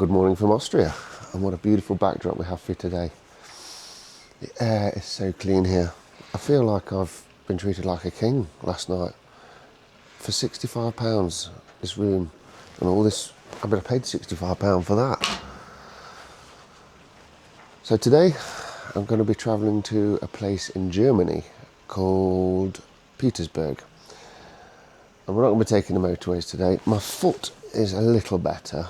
good morning from Austria, and what a beautiful backdrop we have for you today. The air is so clean here. I feel like I've been treated like a king last night. For £65, this room and all this, I mean, I paid £65 for that. So today I'm going to be travelling to a place in Germany called Petersburg. And we're not going to be taking the motorways today. My foot is a little better,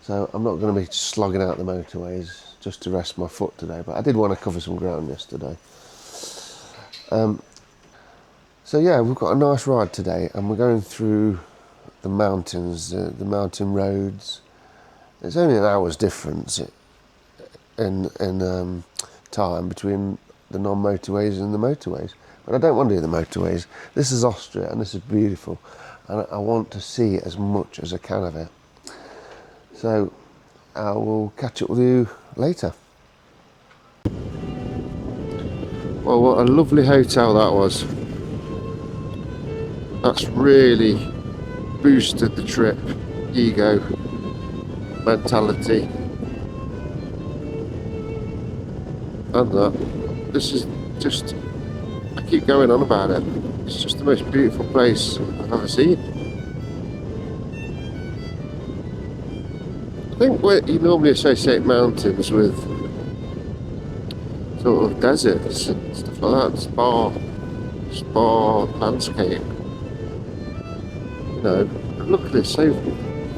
so I'm not going to be slogging out the motorways just to rest my foot today, but I did want to cover some ground yesterday. So yeah, we've got a nice ride today, and we're going through the mountains, the mountain roads. There's only an hour's difference in time between the non-motorways and the motorways. But I don't want to do the motorways. This is Austria, and this is beautiful, and I want to see as much as I can of it. So I will catch up with you later. Well, what a lovely hotel that was. That's really boosted the trip, ego, mentality, and that. This is just, I keep going on about it. It's just the most beautiful place I've ever seen. I think you normally associate mountains with sort of deserts and stuff like that, spa landscape. You know, but look at this, so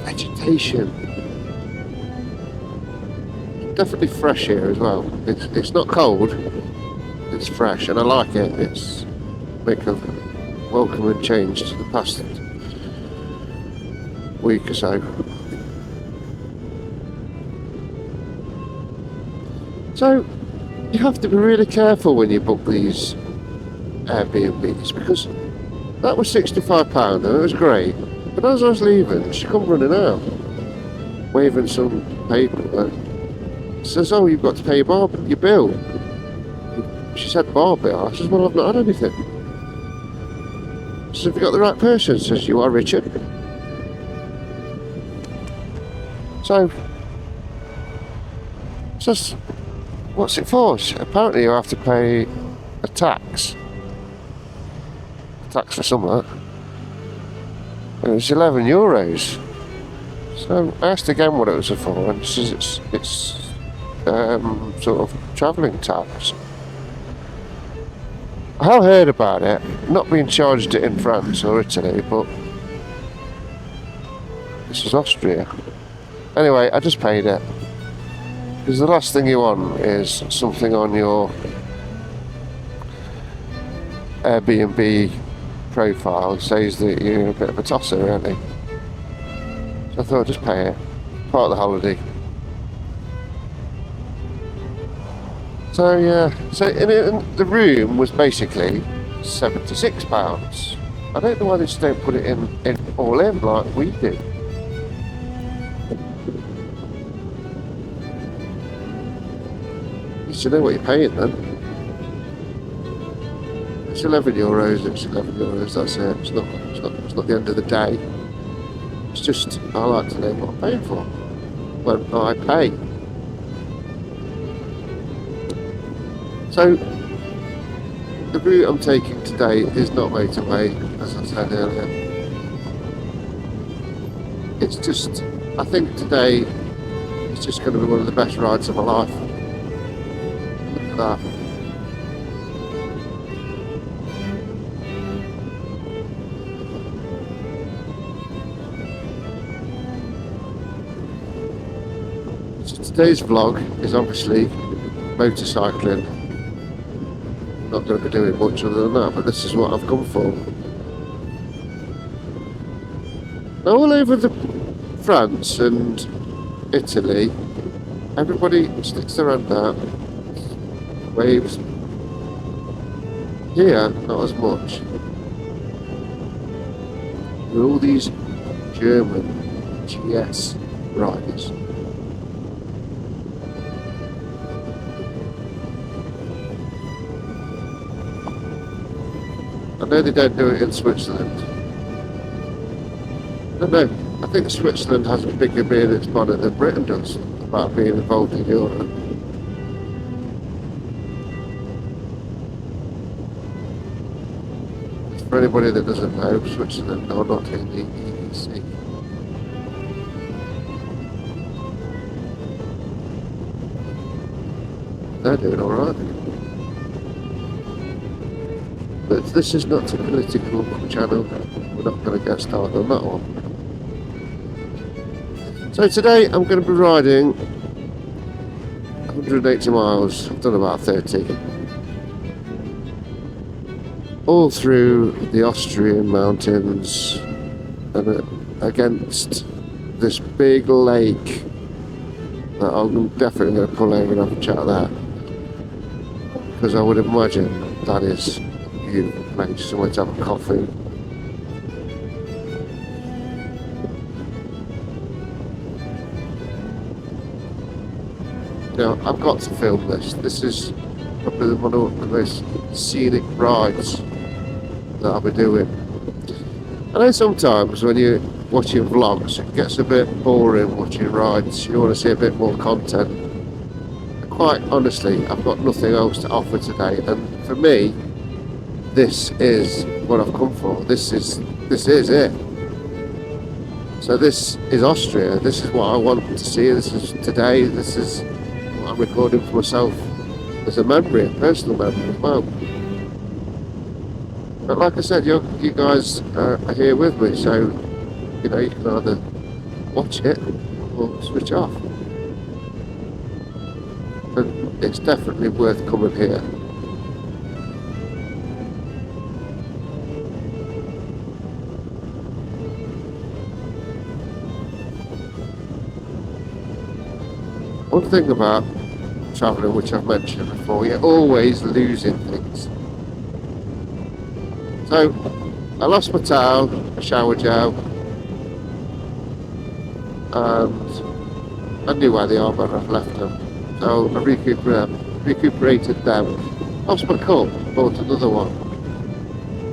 vegetation. Definitely fresh here as well. It's not cold, it's fresh, and I like it. It's make a welcoming change to the past week or so. So you have to be really careful when you book these Airbnbs, because that was £65 and it was great, but as I was leaving she come running out waving some paper. Says, oh, you've got to pay your bill. She said bar bill. I says, well, I've not had anything. She says, have you got the right person? Says, you are, Richard. So says, what's it for? Apparently you have to pay a tax for something. It was €11. So I asked again what it was for, and she says it's sort of travelling tax. I have heard about it, not being charged it in France or Italy, but this is Austria. Anyway, I just paid it, because the last thing you want is something on your Airbnb profile says that you're a bit of a tosser, really. So I thought I'd just pay it, part of the holiday. So yeah, so the room was basically £76. I don't know why they just don't put it in all in like we did. You know what you're paying then. It's €11. It's €11. That's it. It's not the end of the day. It's just I like to know what I'm paying for when I pay. So the route I'm taking today is not motorway, as I said earlier. It's just, I think today it's just going to be one of the best rides of my life. Look at that. So today's vlog is obviously motorcycling. Not going to be doing much other than that, but this is what I've come for. Now, all over France and Italy, everybody sticks their hand out, waves. Here, not as much. With all these German GS riders. I know they don't do it in Switzerland. I don't know. I think Switzerland has a bigger beer that's bonnet than Britain does about being involved in Europe. For anybody that doesn't know, Switzerland are not in the EEC. They're doing alright. But this is not a political channel. We're not going to get started on that one. So today I'm going to be riding 180 miles. I've done about 30. All through the Austrian mountains and against this big lake that I'm definitely going to pull over and have a chat there, because I would imagine that is a beautiful place, somewhere to have a coffee. Now, I've got to film this. This is probably one of the most scenic rides that I'll be doing. I know sometimes when you're watching vlogs, it gets a bit boring watching rides. You want to see a bit more content. Quite honestly, I've got nothing else to offer today, and for me, this is what I've come for. This is it. So this is Austria. This is what I want to see. This is today. This is what I'm recording for myself as a memory, a personal memory as well. But like I said, you guys are here with me, so you know you can either watch it or switch off. But it's definitely worth coming here. One thing about travelling, which I've mentioned before, you're always losing things. So, I lost my towel, a shower gel, and I knew where they are, but I've left them. So I recuperated them. Lost my cup, bought another one.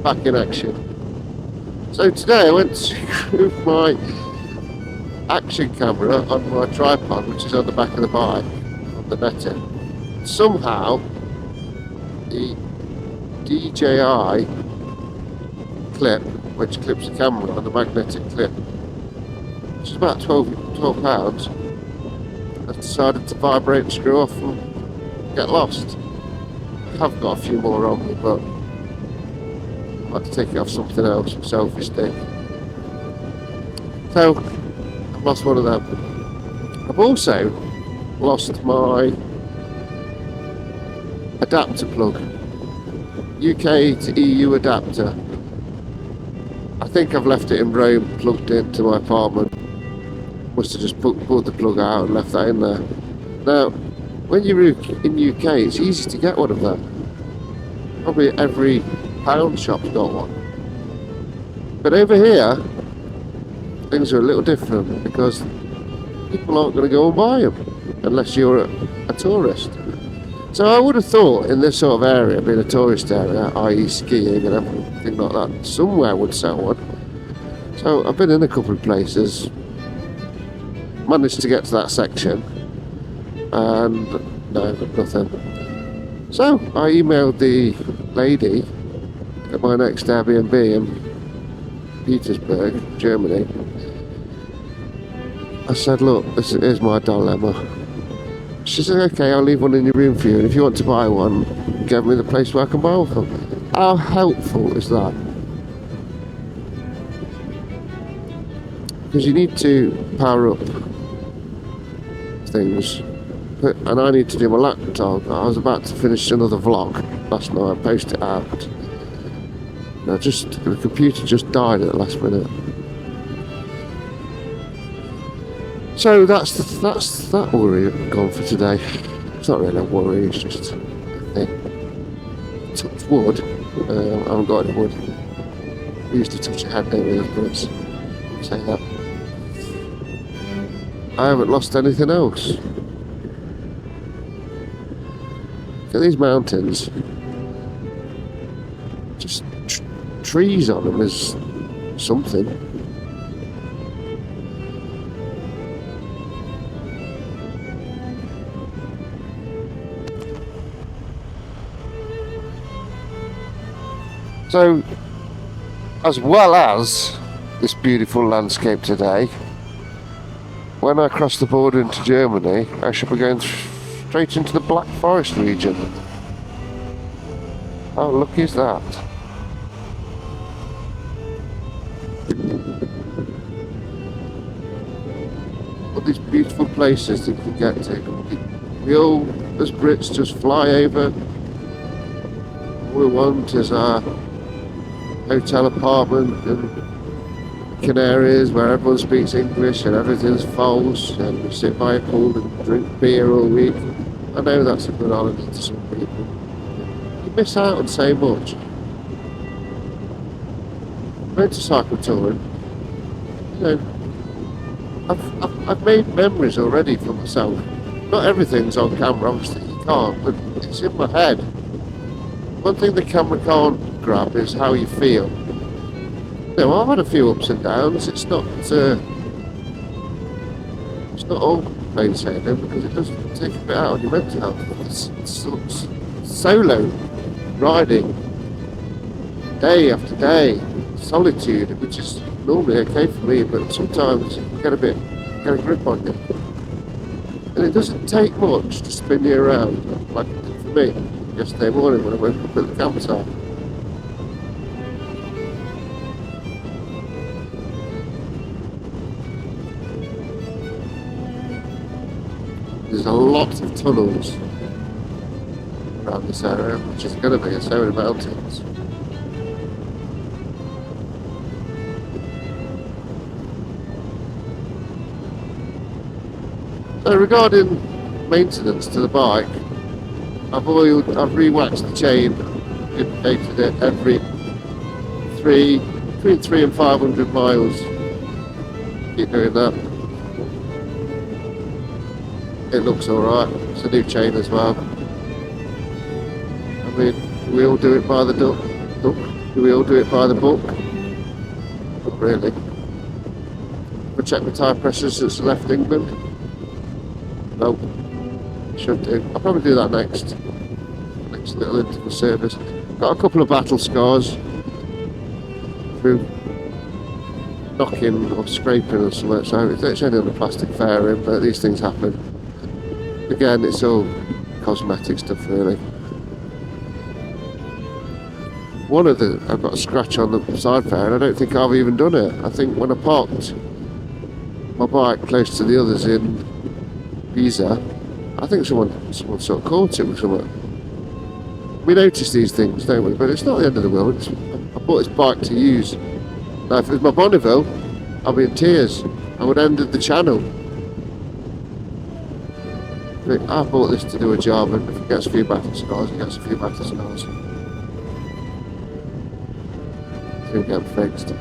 Back in action. So today I went to move my action camera on my tripod, which is on the back of the bike, on the netting. Somehow, the DJI clip, which clips the camera on the magnetic clip, which is about 12 pounds, has decided to vibrate and screw off and get lost. I have got a few more on me, but I might have to take it off something else, a selfie stick. So, I've lost one of them. I've also lost my adapter plug, UK to EU adapter. I think I've left it in Rome, plugged into my apartment. Must have just pulled the plug out and left that in there. Now, when you're in UK, it's easy to get one of them. Probably every pound shop's got one. But over here, things are a little different, because people aren't going to go and buy them unless you're a tourist. So I would have thought in this sort of area, being a tourist area, i.e. skiing and everything like that, somewhere would sell one. So I've been in a couple of places, managed to get to that section, and no, nothing. So I emailed the lady at my next Airbnb in Petersburg, Germany. I said, look, here's my dilemma. She said, okay, I'll leave one in your room for you, and if you want to buy one, give me the place where I can buy one from. How helpful is that? Because you need to power up things, and I need to do my laptop. I was about to finish another vlog last night, post it out. Now the computer just died at the last minute. So that's that worry gone for today. It's not really a worry, it's just a thing. Touch wood. I haven't got any wood. We used to touch a head, don't we, but say that. I haven't lost anything else. Look at these mountains. Just trees on them is something. So, as well as this beautiful landscape today, when I cross the border into Germany, I shall be going straight into the Black Forest region. How lucky is that? All these beautiful places that you can get to. We all, as Brits, just fly over. All we want is our hotel apartment and Canaries where everyone speaks English and everything's false, and we sit by a pool and drink beer all week. I know that's a good holiday to some people. You miss out on so much. Motorcycle touring, you know, I've made memories already for myself. Not everything's on camera, obviously you can't, but it's in my head. One thing the camera can't grab is how you feel. You know, I've had a few ups and downs. It's not all plain sailing, because it does take a bit out on your mental health. It's solo riding, day after day, solitude, which is normally okay for me, but sometimes you get a grip on you. And it doesn't take much to spin you around, like it did for me yesterday morning when I went up at the campsite. There's a lot of tunnels around this area, which is going to be so many mountains. So regarding maintenance to the bike, I've re-waxed the chain, lubricated it every between 300 and 500 miles. Keep doing that. It looks alright. It's a new chain as well. I mean, do we all do it by the book? Do we all do it by the book? Not really. I'll check my tyre pressures since I left England. Nope. Should do. I'll probably do that next little interval service. Got a couple of battle scars through knocking or scraping or something, so it's only on the plastic fairing, but these things happen. Again, it's all cosmetic stuff really. I've got a scratch on the side fairing. I don't think I've even done it. I think when I parked my bike close to the others in Pisa, I think someone sort of caught it with something. We notice these things, don't we? But it's not the end of the world. I bought this bike to use. Now, if it was my Bonneville, I'd be in tears. I would end the channel. I bought this to do a job, and if it gets a few battle scars, it gets a few battle scars. It'll get fixed.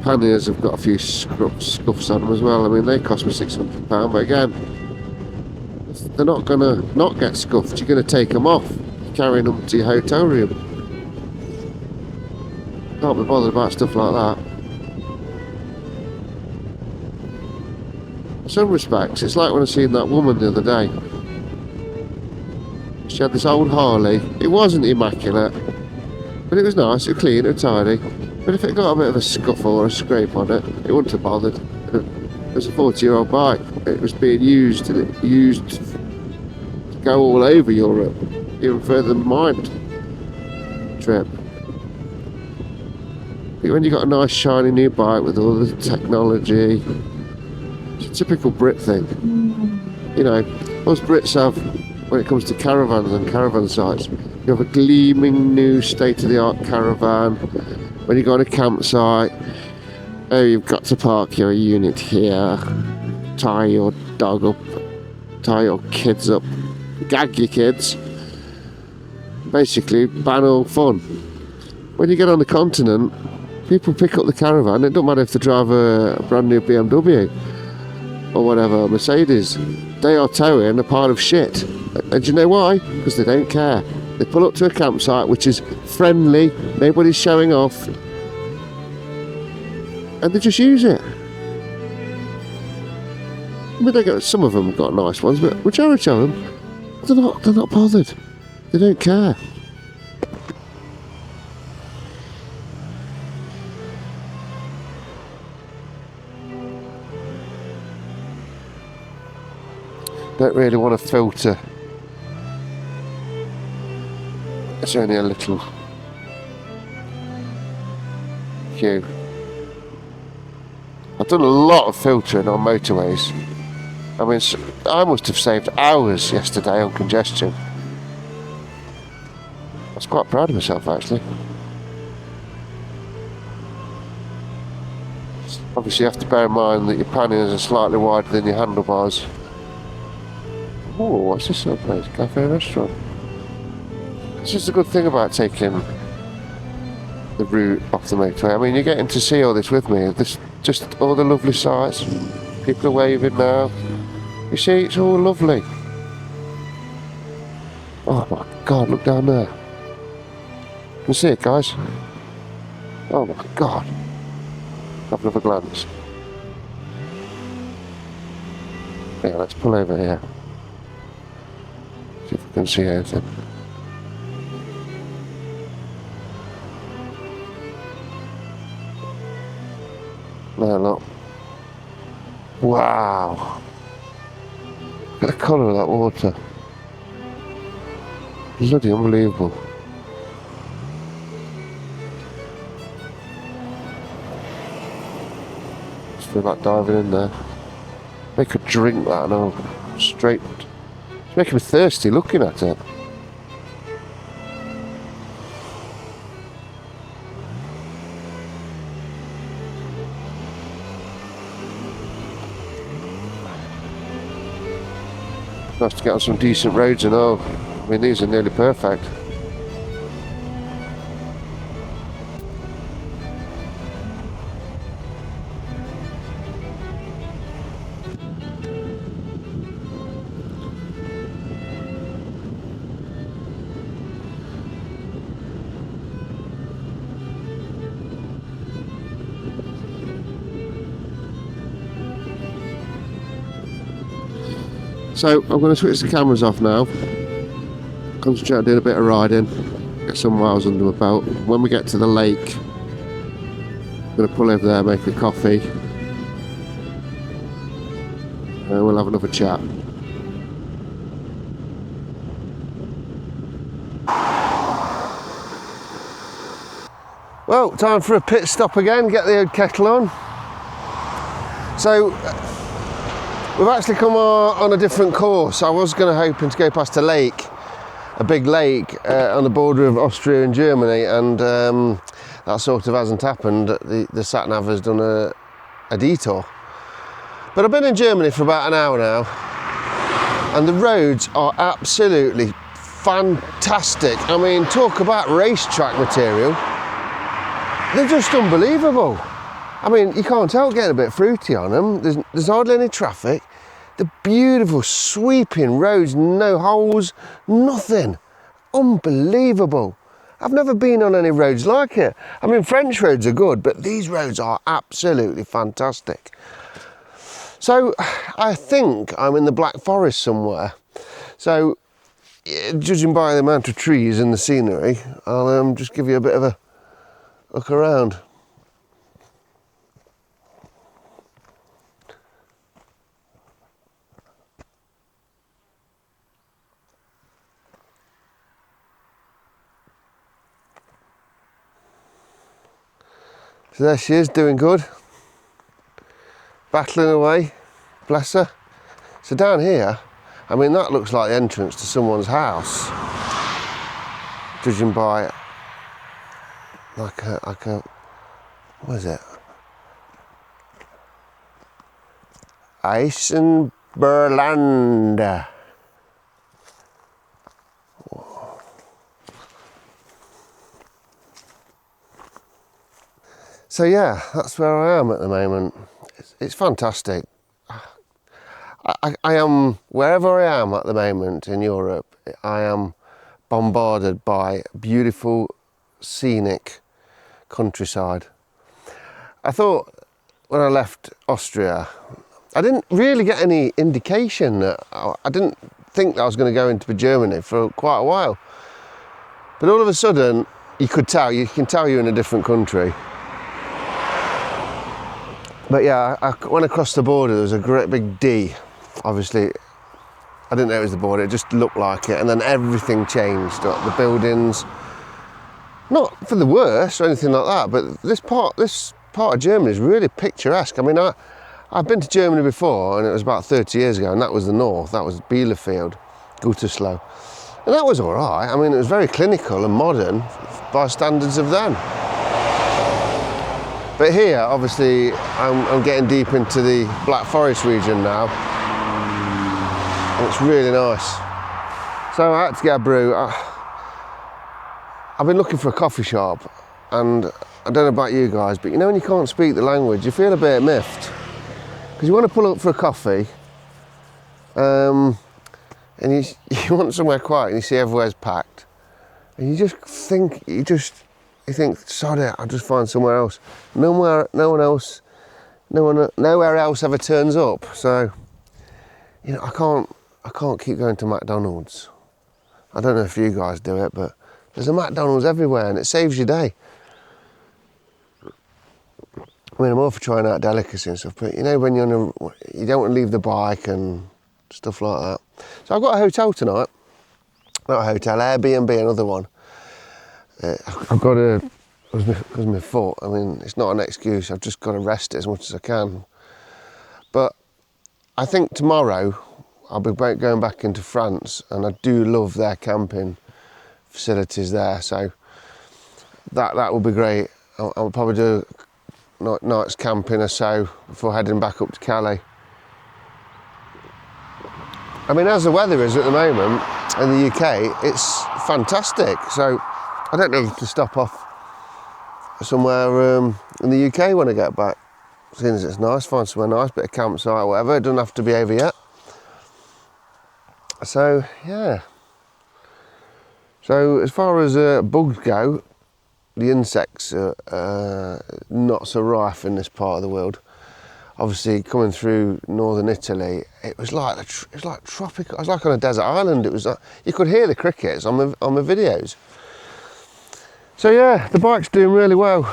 Panniers have got a few scuffs on them as well. I mean, they cost me £600, but again, they're not going to not get scuffed. You're going to take them off, carrying them to your hotel room. Can't be bothered about stuff like that. In some respects, it's like when I seen that woman the other day. She had this old Harley. It wasn't immaculate, but it was nice, it was clean, it was tidy. But if it got a bit of a scuffle or a scrape on it, it wouldn't have bothered. It was a 40-year-old bike. It was being used, and it used to go all over Europe, even further than mine trip. But when you've got a nice shiny new bike with all the technology, it's a typical Brit thing. You know, most Brits have, when it comes to caravans and caravan sites, you have a gleaming new state-of-the-art caravan. When you go on a campsite, oh, you've got to park your unit here, tie your dog up, tie your kids up, gag your kids, basically ban all fun. When you get on the continent, people pick up the caravan. It don't matter if they drive a brand new BMW or whatever, Mercedes, they are towing a pile of shit. And do you know why? Because they don't care. They pull up to a campsite which is friendly, nobody's showing off, and they just use it. I mean, some of them have got nice ones, but majority of them, they're not bothered. They don't care. Don't really want to filter. It's only a little queue. I've done a lot of filtering on motorways. I mean, I must have saved hours yesterday on congestion. I was quite proud of myself, actually. Obviously, you have to bear in mind that your panniers are slightly wider than your handlebars. Oh, what's this little place? Cafe and restaurant. This is the good thing about taking the route off the motorway. I mean, you're getting to see all this with me. This, just all the lovely sights. People are waving now. You see, it's all lovely. Oh my God, look down there. You can see it, guys. Oh my God. Have another glance. Yeah, let's pull over here. See if we can see anything. There, look. Wow. Look at the colour of that water. Bloody unbelievable. Just feel like diving in there. Make a drink that and I'll straight. It's making me thirsty looking at it. Nice to get on some decent roads and all. I mean, these are nearly perfect. So I'm going to switch the cameras off now, concentrate on doing a bit of riding, get some miles under my belt. When we get to the lake, I'm going to pull over there, make a coffee, and we'll have another chat. Well, time for a pit stop again, get the old kettle on. So we've actually come on a different course. I was hoping to go past a lake, a big lake on the border of Austria and Germany, and that sort of hasn't happened. The sat-nav has done a detour. But I've been in Germany for about an hour now, and the roads are absolutely fantastic. I mean, talk about racetrack material. They're just unbelievable. I mean, you can't help getting a bit fruity on them. There's hardly any traffic. The beautiful sweeping roads, no holes, nothing. Unbelievable. I've never been on any roads like it. I mean, French roads are good, but these roads are absolutely fantastic. So I think I'm in the Black Forest somewhere. So judging by the amount of trees and the scenery, I'll just give you a bit of a look around. So there she is, doing good, battling away, bless her. So down here, I mean, that looks like the entrance to someone's house, judging by like a what is it? Eisenberland. So yeah, that's where I am at the moment. It's fantastic. I am, wherever I am at the moment in Europe, I am bombarded by beautiful, scenic countryside. I thought when I left Austria, I didn't really get any indication that I didn't think I was going to go into Germany for quite a while. But all of a sudden, you can tell you're in a different country. But yeah, I went across the border, there was a great big D. Obviously, I didn't know it was the border, it just looked like it. And then everything changed, like the buildings, not for the worse or anything like that, but this part of Germany is really picturesque. I mean, I've been to Germany before, and it was about 30 years ago, and that was the north, that was Bielefeld, Gütersloh. And that was all right. I mean, it was very clinical and modern by standards of then. But here, obviously, I'm getting deep into the Black Forest region now. And it's really nice. So I had to get a brew. I've been looking for a coffee shop, and I don't know about you guys, but you know when you can't speak the language, you feel a bit miffed. Because you want to pull up for a coffee, and you want somewhere quiet, and you see everywhere's packed. And you just think, you think, sorry, I'll just find somewhere else. Nowhere else ever turns up. So, you know, I can't keep going to McDonald's. I don't know if you guys do it, but there's a McDonald's everywhere, and it saves your day. I mean, I'm all for trying out delicacy and stuff, but you know, when you don't want to leave the bike and stuff like that. So I've got a hotel tonight. Not a hotel, Airbnb, another one. I've got to, because of my foot, I mean, it's not an excuse, I've just got to rest it as much as I can. But I think tomorrow I'll be going back into France, and I do love their camping facilities there, so that will be great. I'll probably do nights camping or so before heading back up to Calais. I mean, as the weather is at the moment in the UK, it's fantastic, so I don't know to stop off somewhere in the UK when I get back. Seeing as it's nice, find somewhere nice, bit of campsite or whatever. It doesn't have to be over yet. So, yeah. So, as far as bugs go, the insects are not so rife in this part of the world. Obviously, coming through northern Italy, it was like tropical. I was like on a desert island. It was like, you could hear the crickets on the videos. So yeah, the bike's doing really well.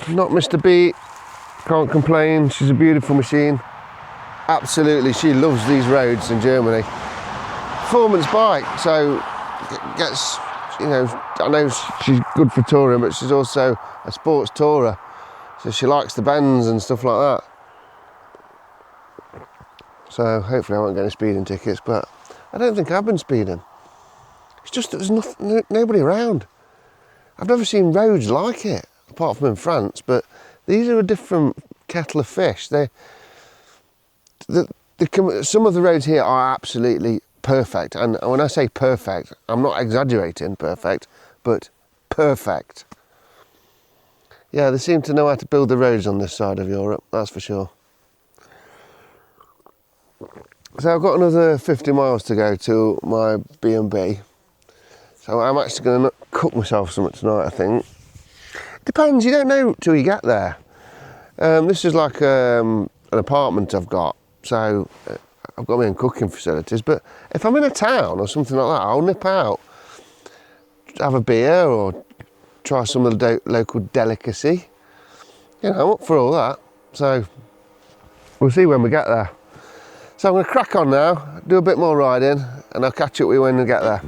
Not missed a beat. Can't complain. She's a beautiful machine. Absolutely, she loves these roads in Germany. Performance bike, so gets, you know, I know she's good for touring, but she's also a sports tourer, so she likes the bends and stuff like that. So hopefully I won't get any speeding tickets, but I don't think I've been speeding. It's just that there's nobody around. I've never seen roads like it, apart from in France, but these are a different kettle of fish. Some of the roads here are absolutely perfect, and when I say perfect, I'm not exaggerating perfect, but perfect. Yeah, they seem to know how to build the roads on this side of Europe, that's for sure. So I've got another 50 miles to go to my B&B. So I'm actually going to cook myself something tonight, I think. Depends, you don't know till you get there. This is like an apartment I've got, so I've got my own cooking facilities, but if I'm in a town or something like that, I'll nip out, have a beer or try some of the local delicacy. You know, I'm up for all that, so we'll see when we get there. So I'm going to crack on now, do a bit more riding, and I'll catch up with you when we get there.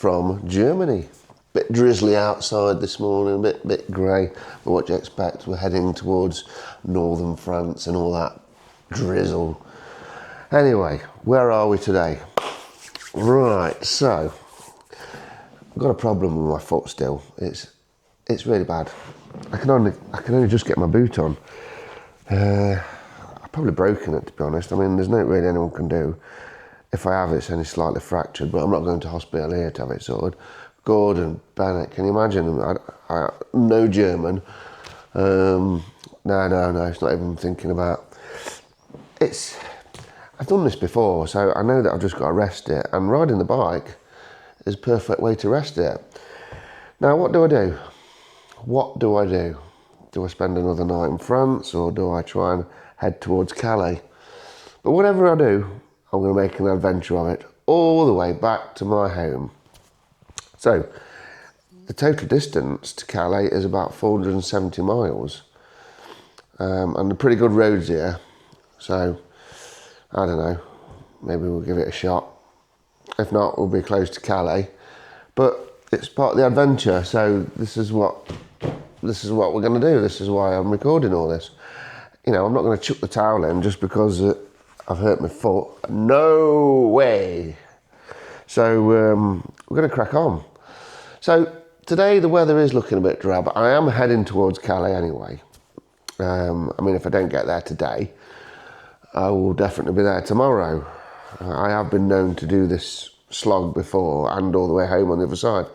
from Germany. Bit drizzly outside this morning, a bit grey, but what do you expect? We're heading towards northern France and all that drizzle. Anyway, where are we today? Right, so I've got a problem with my foot still. It's really bad. I can only just get my boot on. I've probably broken it, to be honest. I mean, there's no really anyone can do. If I have it, it's only slightly fractured, but I'm not going to hospital here to have it sorted. Gordon Bennett, can you imagine? I no German. No, it's not even thinking about. I've done this before, so I know that I've just got to rest it, and riding the bike is a perfect way to rest it. Now, what do I do? Do I spend another night in France, or do I try and head towards Calais? But whatever I do, I'm going to make an adventure of it, all the way back to my home. So, the total distance to Calais is about 470 miles. And they're pretty good roads here. So, I don't know, maybe we'll give it a shot. If not, we'll be close to Calais. But it's part of the adventure, so this is what we're going to do. This is why I'm recording all this. You know, I'm not going to chuck the towel in just because I've hurt my foot. No way. So we're going to crack on. So today the weather is looking a bit drab. I am heading towards Calais anyway. I mean, if I don't get there today, I will definitely be there tomorrow. I have been known to do this slog before and all the way home on the other side.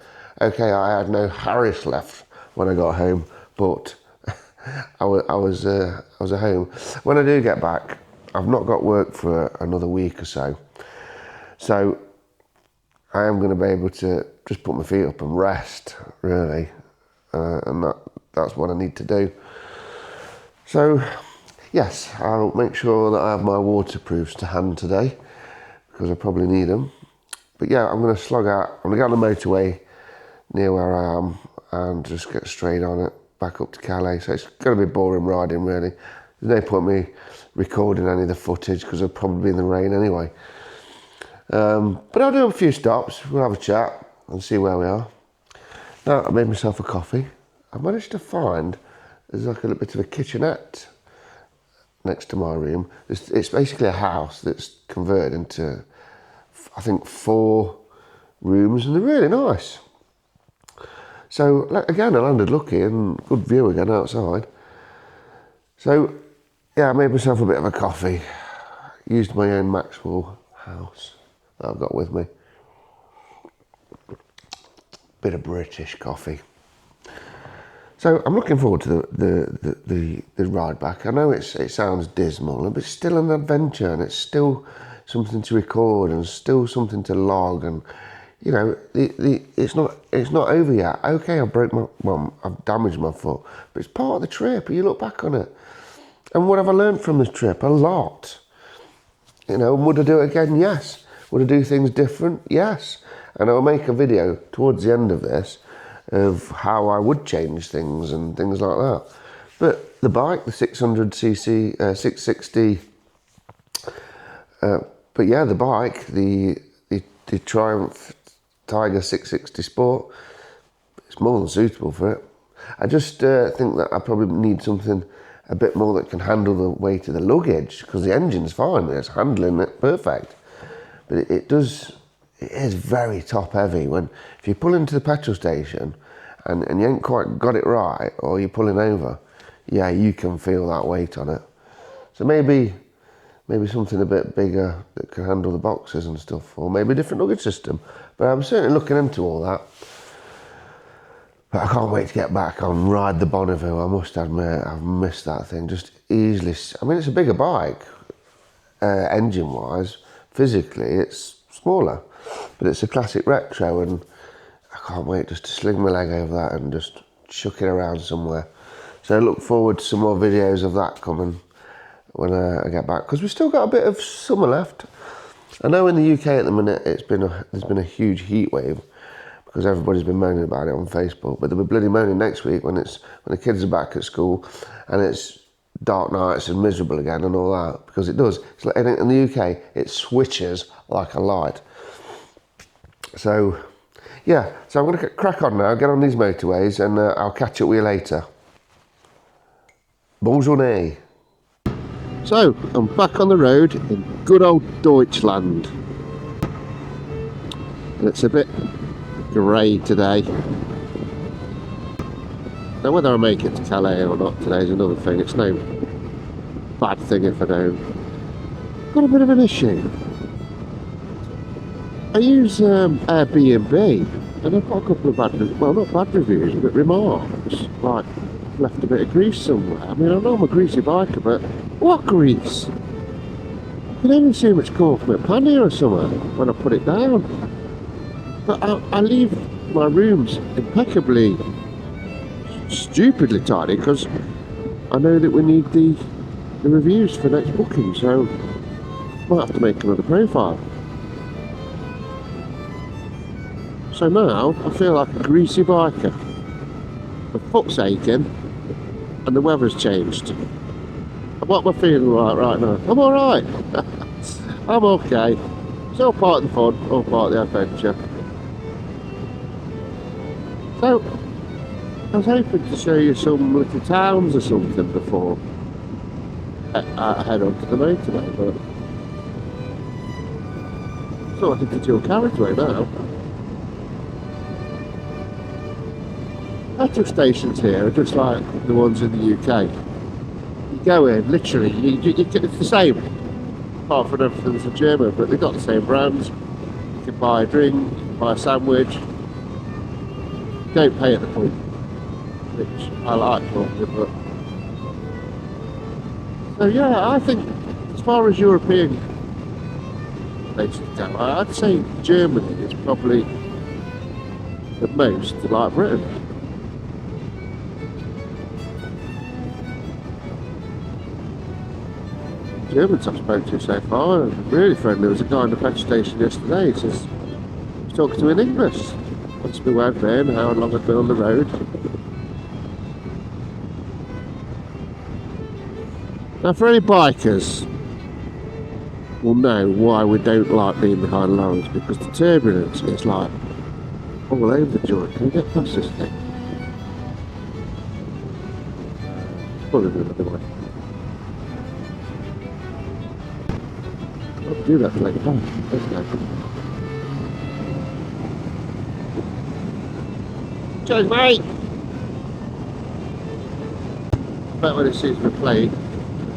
Okay, I had no Harris left when I got home, but I was at home. When I do get back, I've not got work for another week or so. So I am going to be able to just put my feet up and rest, really. And that's what I need to do. So, yes, I'll make sure that I have my waterproofs to hand today, because I probably need them. But yeah, I'm going to slog out. I'm going to get on the motorway near where I am and just get straight on it, back up to Calais. So it's going to be boring riding, really. There's no point me recording any of the footage because I'll probably be in the rain anyway. But I'll do a few stops, we'll have a chat and see where we are. Now, I made myself a coffee. I managed to find there's like a little bit of a kitchenette next to my room. It's basically a house that's converted into, I think, 4 rooms, and they're really nice. So, again, I landed lucky and good view again outside. So, yeah, I made myself a bit of a coffee. Used my own Maxwell House that I've got with me. Bit of British coffee. So I'm looking forward to the ride back. I know it sounds dismal, but it's still an adventure, and it's still something to record, and still something to log, and you know, it's not over yet. Okay, I've damaged my foot, but it's part of the trip. You look back on it, and what have I learned from this trip? A lot. You know, would I do it again? Yes. Would I do things different? Yes. And I'll make a video towards the end of this of how I would change things and things like that. But the bike, the 600cc, 660, but yeah, the bike, the Triumph Tiger 660 Sport, it's more than suitable for it. I just think that I probably need something a bit more that can handle the weight of the luggage, because the engine's fine, it's handling it perfect. But it is very top heavy. If you pull into the petrol station and you ain't quite got it right, or you're pulling over, yeah, you can feel that weight on it. So maybe something a bit bigger that can handle the boxes and stuff, or maybe a different luggage system. But I'm certainly looking into all that. But I can't wait to get back on Ride the Bonneville. I must admit, I've missed that thing just easily. I mean, it's a bigger bike, engine-wise. Physically, it's smaller, but it's a classic retro, and I can't wait just to sling my leg over that and just chuck it around somewhere. So I look forward to some more videos of that coming when I get back, because we've still got a bit of summer left. I know in the UK at the minute there's been a huge heat wave, because everybody's been moaning about it on Facebook, but they'll be bloody moaning next week when the kids are back at school and it's dark nights and miserable again and all that, because it does. It's like, in the UK, it switches like a light. So, yeah, so I'm going to crack on now, get on these motorways, and I'll catch up with you later. Bonjour. So, I'm back on the road in good old Deutschland. And it's a bit grey today. Now whether I make it to Calais or not today is another thing. It's no bad thing if I don't. Got a bit of an issue. I use Airbnb, and I've got a couple of bad, well, not bad reviews, but remarks. Like, left a bit of grease somewhere. I mean, I know I'm a greasy biker, but what grease? I can only assume it's come from a pan here or somewhere when I put it down. But I leave my rooms impeccably, stupidly tidy, because I know that we need the reviews for next booking, so might have to make another profile. So now I feel like a greasy biker. My foot's aching and the weather's changed. What am I feeling like right now? I'm alright. I'm okay. It's all part of the fun, all part of the adventure. So I was hoping to show you some little towns or something before I head on to the motorway, but sort of into dual carriageway now. Petrol stations here are just like the ones in the UK. You go in, literally, it's the same, apart from everything's in German, but they've got the same brands. You can buy a drink, you can buy a sandwich. You don't pay at the point, which I like normally, but... So yeah, I think as far as European places go, I'd say Germany is probably the most like Britain. Germans I've spoken to so far are really friendly. There was a guy in the petrol station yesterday. He says he was talking to me in English. Asked me where I'd been, how long I'd been on the road. Now, for any bikers, will know why we don't like being behind lorries, because the turbulence is like all over the joint. Can we get past this thing? Probably another way. I'll do that later. Let's go. Cheers, mate! I bet when it sees me play,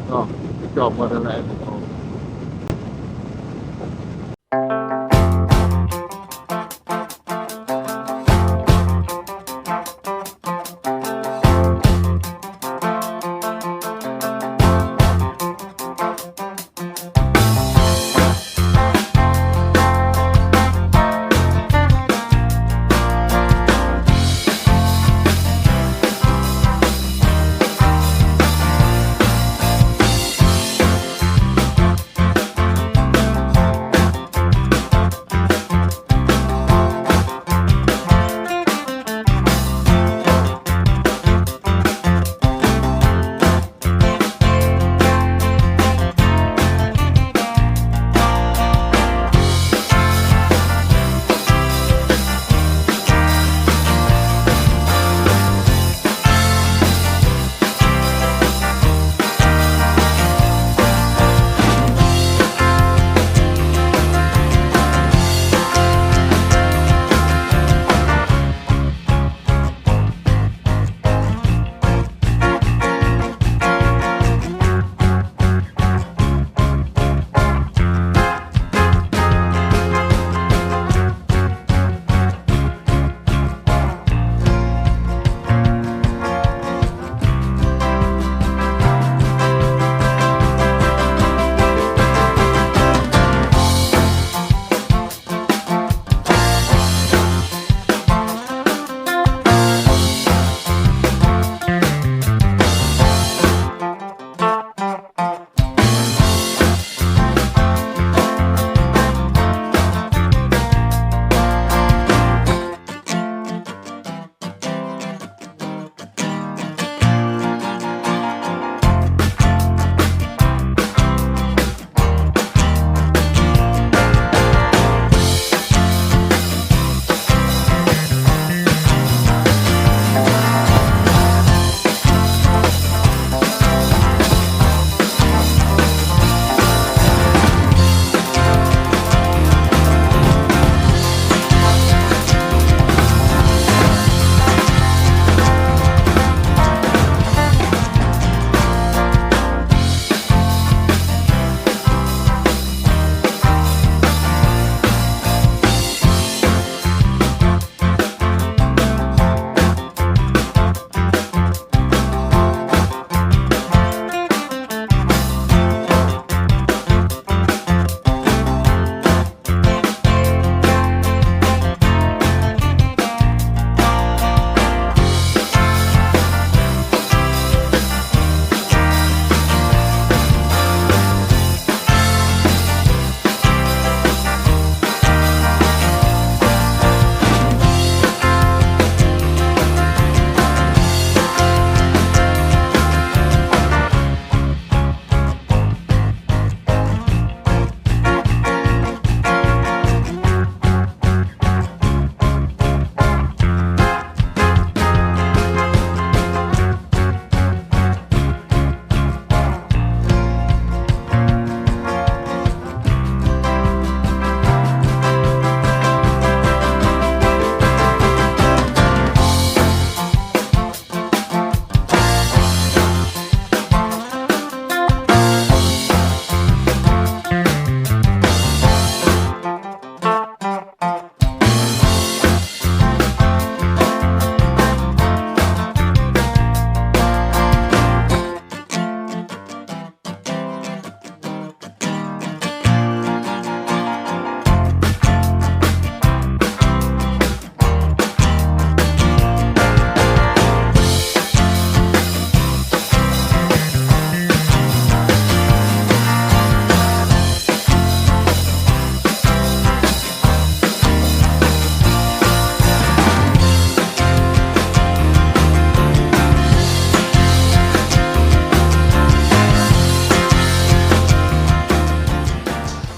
oh, God, what a let it go.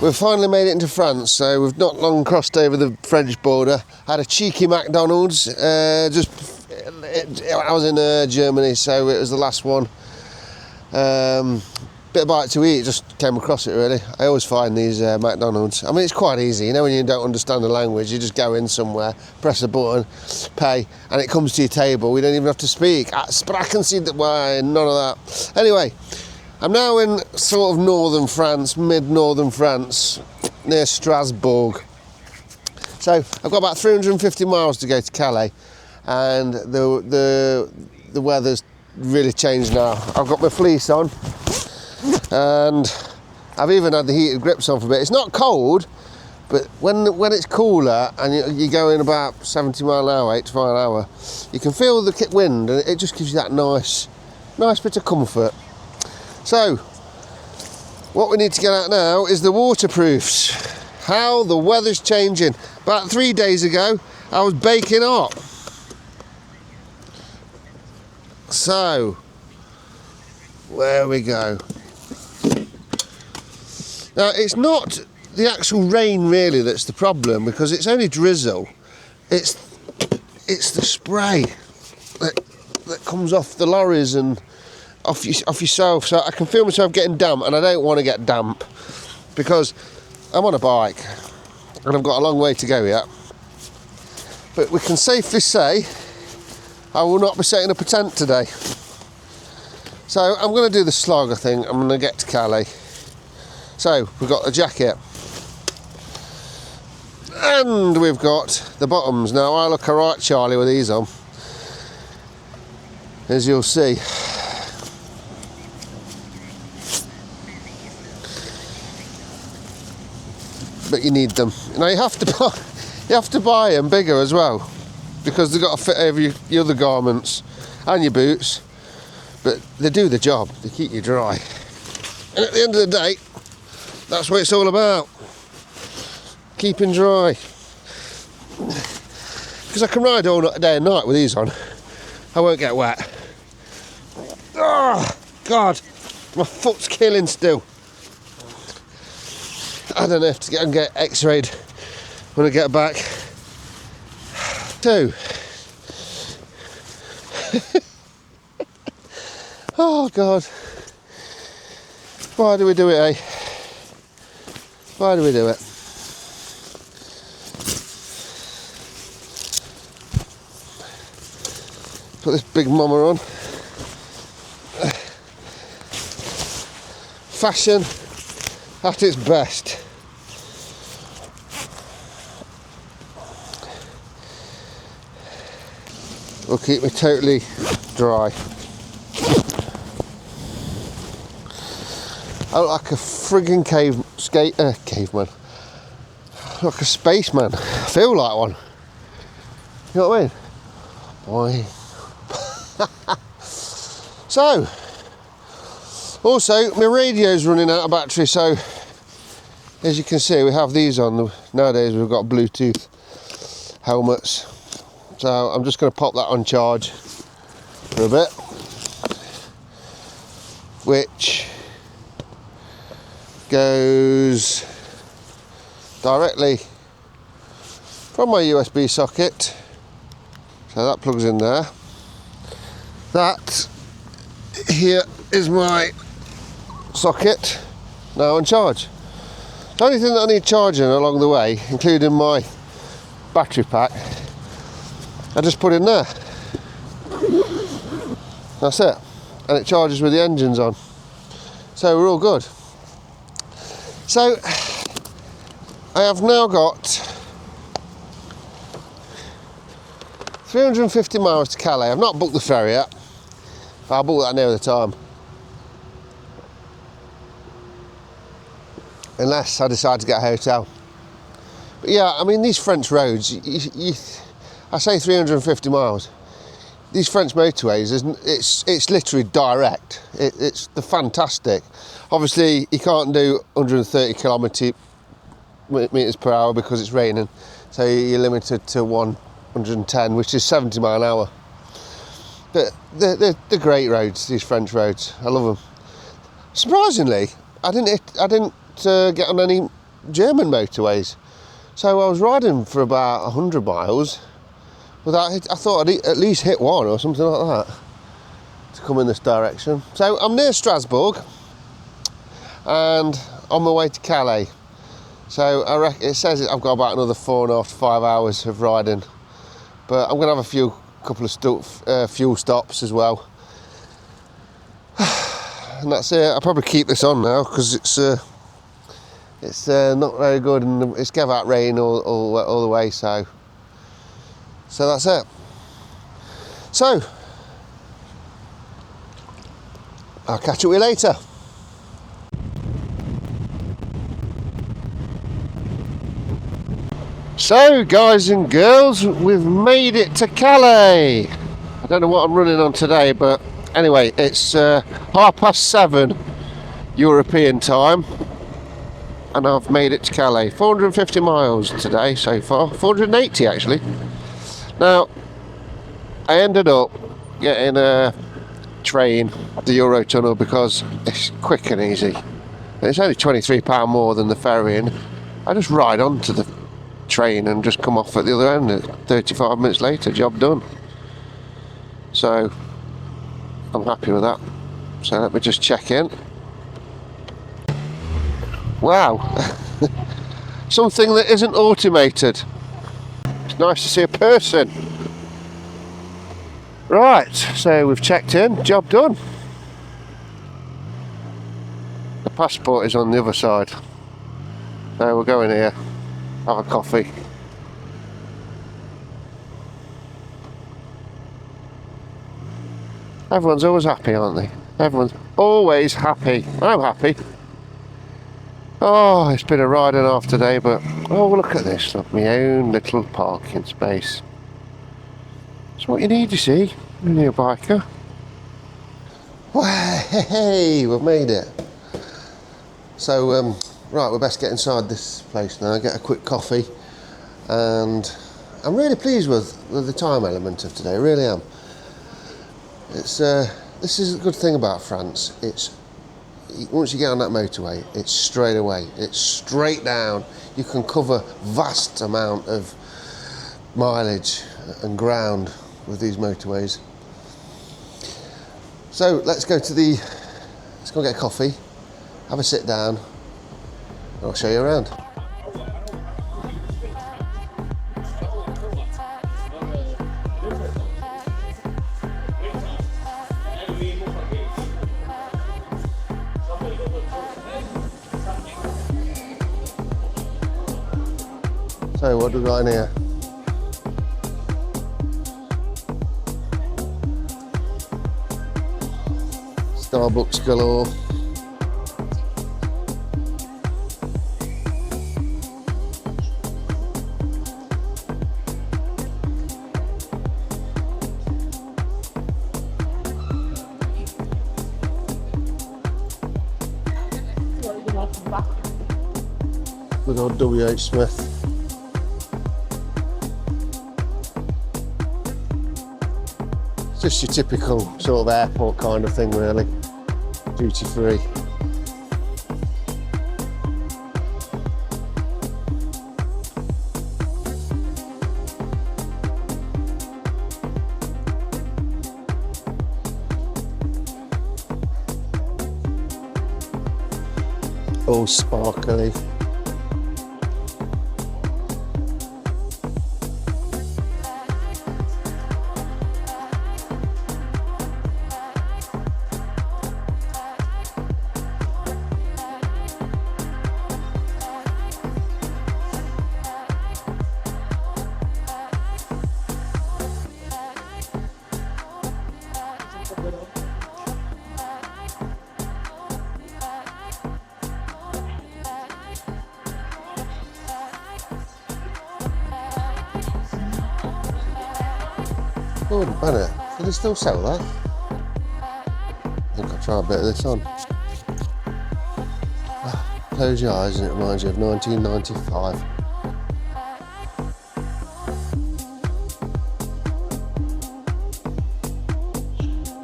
We've finally made it into France, so we've not long crossed over the French border. Had a cheeky McDonald's, I was in Germany, so it was the last one. Bit of bite to eat, just came across it really. I always find these McDonald's, I mean it's quite easy, you know, when you don't understand the language, you just go in somewhere, press a button, pay, and it comes to your table. We don't even have to speak. Sprachen Sie none of that. Anyway, I'm now in sort of northern France, mid-northern France, near Strasbourg. So I've got about 350 miles to go to Calais, and the weather's really changed now. I've got my fleece on, and I've even had the heated grips on for a bit. It's not cold, but when it's cooler and you're going about 70 mile an hour, 85 mile an hour, you can feel the wind, and it just gives you that nice bit of comfort. So what we need to get at now is the waterproofs. How the weather's changing. About 3 days ago I was baking hot. So there we go. Now it's not the actual rain really that's the problem, because it's only drizzle. It's the spray that comes off the lorries and off yourself. So I can feel myself getting damp, and I don't want to get damp because I'm on a bike and I've got a long way to go yet. But we can safely say I will not be setting up a tent today. So I'm going to do the slog, I think. I'm going to get to Calais. So we've got a jacket, and we've got the bottoms. Now I look alright, Charlie, with these on, as you'll see. But you need them. Now you have to buy them bigger as well, because they've got to fit over your other garments and your boots. But they do the job. They keep you dry. And at the end of the day, that's what it's all about. Keeping dry. Because I can ride all day and night with these on. I won't get wet. Oh God, my foot's killing still. I don't know if to get x-rayed when I get back. So, oh God, why do we do it, eh? Why do we do it? Put this big mama on. Fashion at its best. Will keep me totally dry. I look like a frigging caveman. Like a spaceman. I feel like one. You know what I mean? Boy. So, also my radio's running out of battery, so as you can see we have these on. Nowadays we've got Bluetooth helmets. So I'm just going to pop that on charge for a bit, which goes directly from my USB socket. So that plugs in there. That here is my socket, now on charge. The only thing that I need charging along the way, including my battery pack, I just put in there. That's it. And it charges with the engines on. So we're all good. So I have now got 350 miles to Calais. I've not booked the ferry yet. I'll book that near the time. Unless I decide to get a hotel. But yeah, I mean, these French roads, I say 350 miles. These French motorways, it's literally direct. It's fantastic. Obviously, you can't do 130 kilometres per hour because it's raining. So you're limited to 110, which is 70 mile an hour. But they're great roads, these French roads. I love them. Surprisingly, I didn't get on any German motorways. So I was riding for about 100 miles without I thought I'd at least hit one or something like that to come in this direction. So I'm near Strasbourg and on my way to Calais. So I reckon it says I've got about another 4.5 to 5 hours of riding, but I'm gonna have a couple of fuel stops as well. And that's it. I'll probably keep this on now because it's not very good, and it's gave out rain all the way. So that's it. So I'll catch up with you later. So guys and girls, we've made it to Calais. I don't know what I'm running on today, but anyway, it's 7:30 European time, and I've made it to Calais. 450 miles today so far, 480 actually. Now, I ended up getting a train, the Eurotunnel, because it's quick and easy. It's only £23 more than the ferry, and I just ride onto the train and just come off at the other end. 35 minutes later, job done. So I'm happy with that. So let me just check in. Wow. Something that isn't automated. It's nice to see a person. Right, so we've checked in, job done. The passport is on the other side. So we'll go in here, have a coffee. Everyone's always happy, aren't they? Everyone's always happy. I'm happy. Oh, it's been a ride and a half today, but oh, look at this. Look, my own little parking space. That's what you need, you see, when you're a biker. Well, hey, we've made it. So, right, we're best get inside this place now, get a quick coffee, and I'm really pleased with the time element of today, I really am. It's this is a good thing about France. It's once you get on that motorway, it's straight away, it's straight down. You can cover vast amount of mileage and ground with these motorways. So let's go get a coffee, have a sit down, and I'll show you around. So what do we got in here? Starbucks galore. Good old W.H. Smith. Just your typical sort of airport kind of thing, really. Duty free. All sparkly. Oh, the banner. Do they still sell that? I think I'll try a bit of this on. Close your eyes and it reminds you of 1995.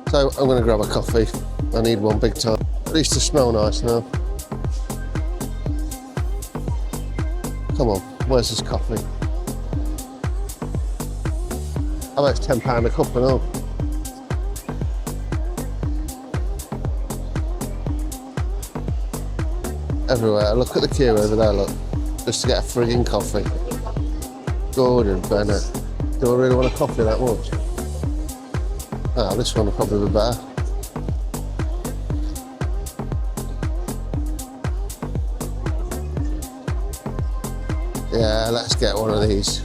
So I'm going to grab a coffee. I need one big time. At least to smell nice now. Come on, where's this coffee? I bet it's £10 a cup and all. Everywhere. Look at the queue over there, look. Just to get a frigging coffee. Gordon Bennett. Do I really want a coffee that much? Ah, this one will probably be better. Yeah, let's get one of these.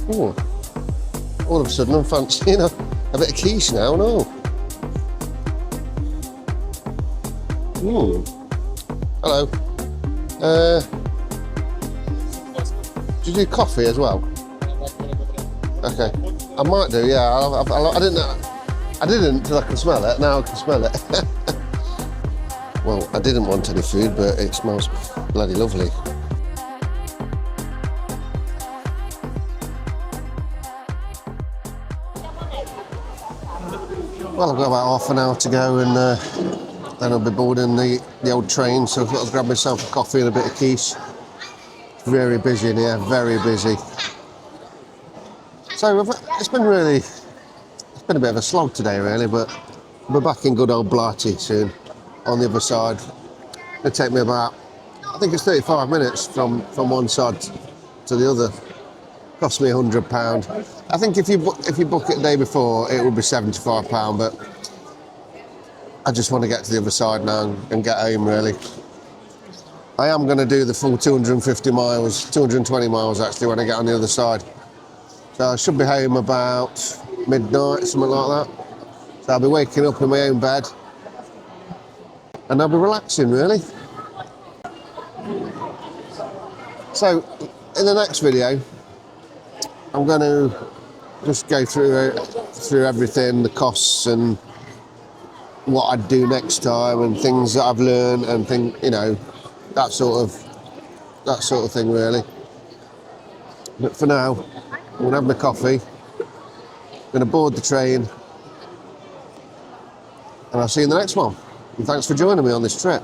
Ooh. All of a sudden I'm fancying a bit of quiche now, no? Hello. Do you do coffee as well? Okay. I might do, yeah. I didn't know. I didn't until I could smell it. Now I can smell it. Well, I didn't want any food, but it smells bloody lovely. Well, I've got about half an hour to go, and then I'll be boarding the old train, so I've got to grab myself a coffee and a bit of quiche. Very busy in here, very busy. So it's been a bit of a slog today really, but we're back in good old Blighty soon, on the other side. It'll take me about, I think it's 35 minutes from one side to the other. Cost me £100. I think if you book it the day before, it would be £75, but I just want to get to the other side now and get home really. I am going to do the full 250 miles, 220 miles actually, when I get on the other side. So I should be home about midnight, something like that. So I'll be waking up in my own bed and I'll be relaxing really. So in the next video, I'm going to just go through everything, the costs and what I'd do next time and things that I've learned and that sort of thing really. But for now, I'm going to have my coffee, I'm going to board the train, and I'll see you in the next one. And thanks for joining me on this trip.